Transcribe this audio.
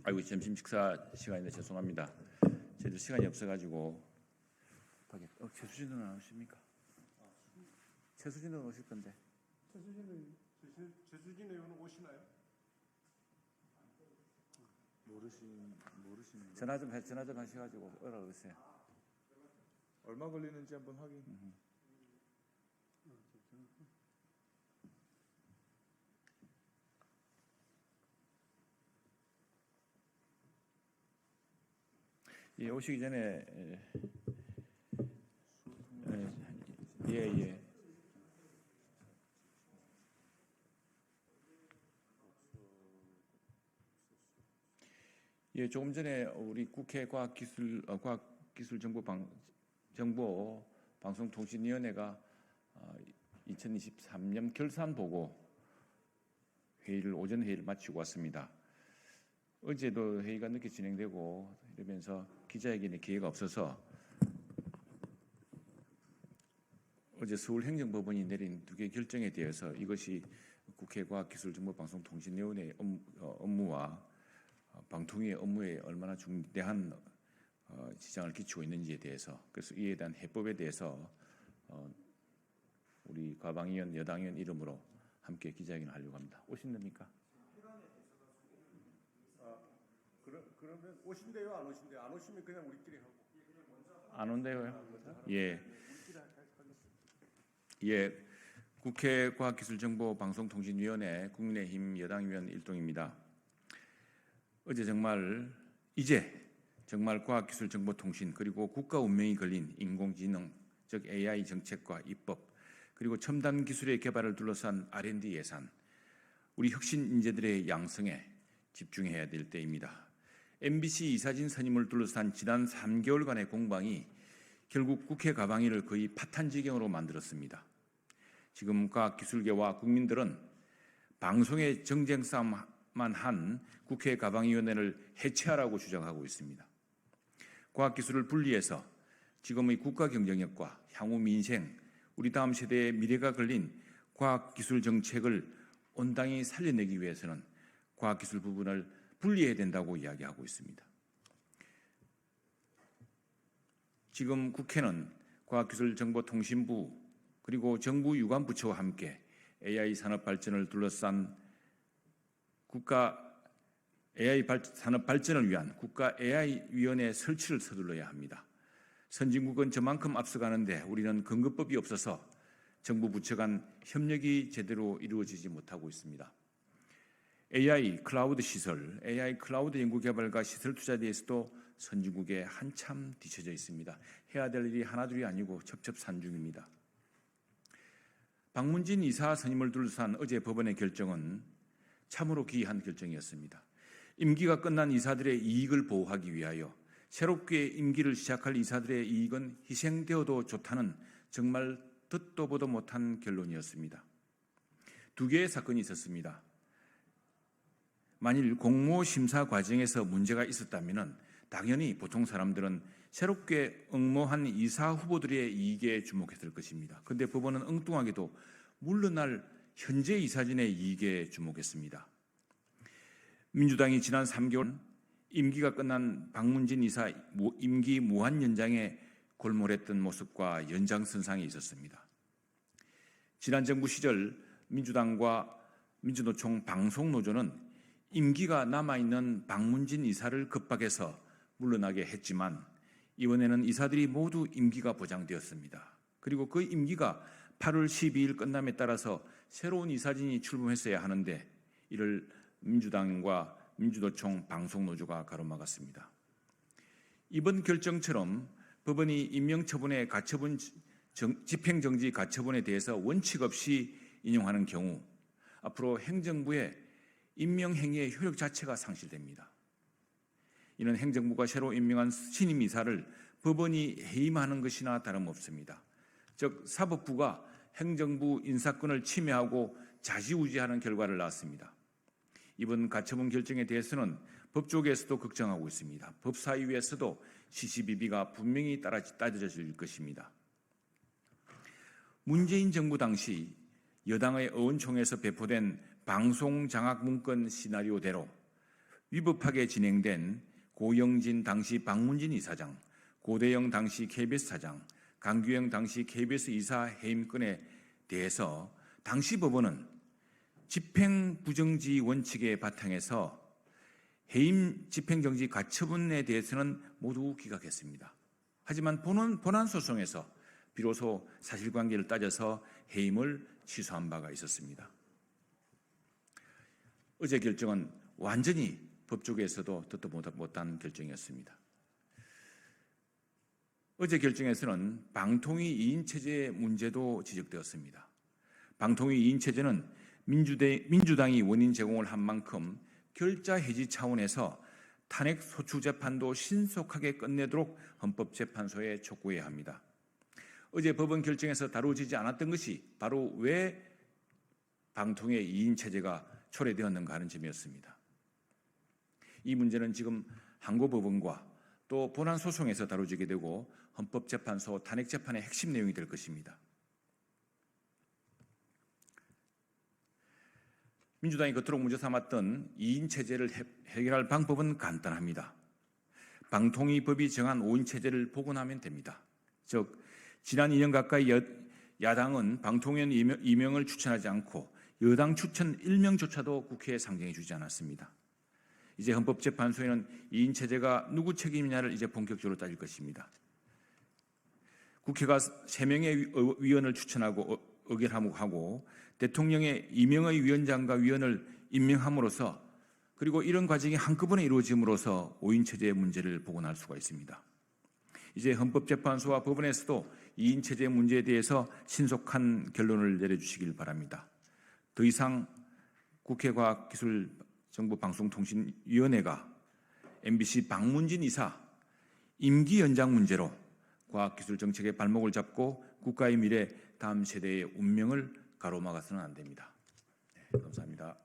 아이고 점심 식사 시간인데 죄송합니다. 저희들 시간이 없어가지고 최수진 의원 안 오십니까? 최수진 의원 오실 건데. 최수진 의원은 오시나요? 모르시는 전화 좀 하셔가지고 오라 그러세요. 얼마 걸리는지 한번 확인. 예, 오시기 전에 예. 예, 조금 전에 우리 국회 과학기술정보 방송통신위원회가 2023년 결산 보고 오전 회의를 마치고 왔습니다. 어제도 회의가 늦게 진행되고 이러면서 기자회견의 기회가 없어서 어제 서울행정법원이 내린 2개 결정에 대해서 이것이 국회 과학기술정보방송통신위원회의 업무와 방통위의 업무에 얼마나 중대한 지장을 끼치고 있는지에 대해서, 그래서 이에 대한 해법에 대해서 우리 과방위원, 여당위원 이름으로 함께 기자회견을 하려고 합니다. 오신답니까? 그러면 오신대요, 안 오신대요? 안 오시면 그냥 우리끼리 하고. 안 온대요? 예. 예. 국회 과학기술정보방송통신위원회 국민의힘 여당위원 일동입니다. 어제 정말 과학기술정보통신 그리고 국가 운명이 걸린 인공지능, 즉 AI 정책과 입법, 그리고 첨단 기술의 개발을 둘러싼 R&D 예산, 우리 혁신 인재들의 양성에 집중해야 될 때입니다. MBC 이사진 선임을 둘러싼 지난 3개월간의 공방이 결국 국회 과방위를 거의 파탄지경으로 만들었습니다. 지금 과학기술계와 국민들은 방송의 정쟁 싸움만 한 국회 과방위원회를 해체하라고 주장하고 있습니다. 과학기술을 분리해서 지금의 국가 경쟁력과 향후 민생, 우리 다음 세대의 미래가 걸린 과학기술 정책을 온당히 살려내기 위해서는 과학기술 부분을 분리해야 된다고 이야기하고 있습니다. 지금 국회는 과학기술정보통신부 그리고 정부 유관 부처와 함께 AI 산업 발전을 둘러싼 AI 산업 발전을 위한 국가 AI위원회 설치를 서둘러야 합니다. 선진국은 저만큼 앞서가는데 우리는 근거법이 없어서 정부 부처 간 협력이 제대로 이루어지지 못하고 있습니다. AI 클라우드 시설, AI 클라우드 연구개발과 시설 투자에 대해서도 선진국에 한참 뒤처져 있습니다. 해야 될 일이 하나둘이 아니고 첩첩산중입니다. 박문진 이사 선임을 둘러싼 어제 법원의 결정은 참으로 기이한 결정이었습니다. 임기가 끝난 이사들의 이익을 보호하기 위하여 새롭게 임기를 시작할 이사들의 이익은 희생되어도 좋다는 정말 듣도 보도 못한 결론이었습니다. 2개의 사건이 있었습니다. 만일 공모 심사 과정에서 문제가 있었다면 당연히 보통 사람들은 새롭게 응모한 이사 후보들의 이익에 주목했을 것입니다. 그런데 법원은 엉뚱하게도 물러날 현재 이사진의 이익에 주목했습니다. 민주당이 지난 3개월 임기가 끝난 박문진 이사 임기 무한 연장에 골몰했던 모습과 연장선상에 있었습니다. 지난 정부 시절 민주당과 민주노총 방송노조는 임기가 남아있는 박문진 이사를 급박해서 물러나게 했지만 이번에는 이사들이 모두 임기가 보장되었습니다. 그리고 그 임기가 8월 12일 끝남에 따라서 새로운 이사진이 출범했어야 하는데 이를 민주당과 민주노총 방송노조가 가로막았습니다. 이번 결정처럼 법원이 임명처분의 가처분, 집행정지 가처분에 대해서 원칙 없이 인용하는 경우 앞으로 행정부의 임명행위의 효력 자체가 상실됩니다. 이는 행정부가 새로 임명한 신임 이사를 법원이 해임하는 것이나 다름없습니다. 즉 사법부가 행정부 인사권을 침해하고 좌지우지하는 결과를 낳았습니다. 이번 가처분 결정에 대해서는 법조계에서도 걱정하고 있습니다. 법사위에서도 시시비비가 분명히 따져질 것입니다. 문재인 정부 당시 여당의 의원총회에서 배포된 방송장악 문건 시나리오대로 위법하게 진행된 고영진 당시 방문진 이사장, 고대영 당시 KBS 사장, 강규영 당시 KBS 이사 해임건에 대해서 당시 법원은 집행부정지 원칙의 바탕에서 해임 집행정지 가처분에 대해서는 모두 기각했습니다. 하지만 본안 소송에서 비로소 사실관계를 따져서 해임을 취소한 바가 있었습니다. 어제 결정은 완전히 법조계에서도 듣도 못한 결정이었습니다. 어제 결정에서는 방통위 2인 체제의 문제도 지적되었습니다. 방통위 2인 체제는 민주당이 원인 제공을 한 만큼 결자 해지 차원에서 탄핵 소추 재판도 신속하게 끝내도록 헌법재판소에 촉구해야 합니다. 어제 법원 결정에서 다루어지지 않았던 것이 바로 왜 방통위 2인 체제가 초래되었는가 하는 점이었습니다. 이 문제는 지금 항고법원과 또 본안 소송에서 다뤄지게 되고 헌법재판소 탄핵재판의 핵심 내용이 될 것입니다. 민주당이 그토록 문제 삼았던 2인 체제를 해결할 방법은 간단합니다. 방통위법이 정한 5인 체제를 복원하면 됩니다. 즉 지난 2년 가까이 야당은 방통위원 2명을 추천하지 않고 여당 추천 1명조차도 국회에 상정해 주지 않았습니다. 이제 헌법재판소에는 2인 체제가 누구 책임이냐를 이제 본격적으로 따질 것입니다. 국회가 3명의 위원을 추천하고 의결하고 대통령의 2명의 위원장과 위원을 임명함으로써 그리고 이런 과정이 한꺼번에 이루어짐으로써 5인 체제의 문제를 복원할 수가 있습니다. 이제 헌법재판소와 법원에서도 2인 체제 문제에 대해서 신속한 결론을 내려주시길 바랍니다. 더 이상 국회과학기술정보방송통신위원회가 MBC 방문진 이사 임기 연장 문제로 과학기술정책의 발목을 잡고 국가의 미래, 다음 세대의 운명을 가로막아서는 안 됩니다. 감사합니다.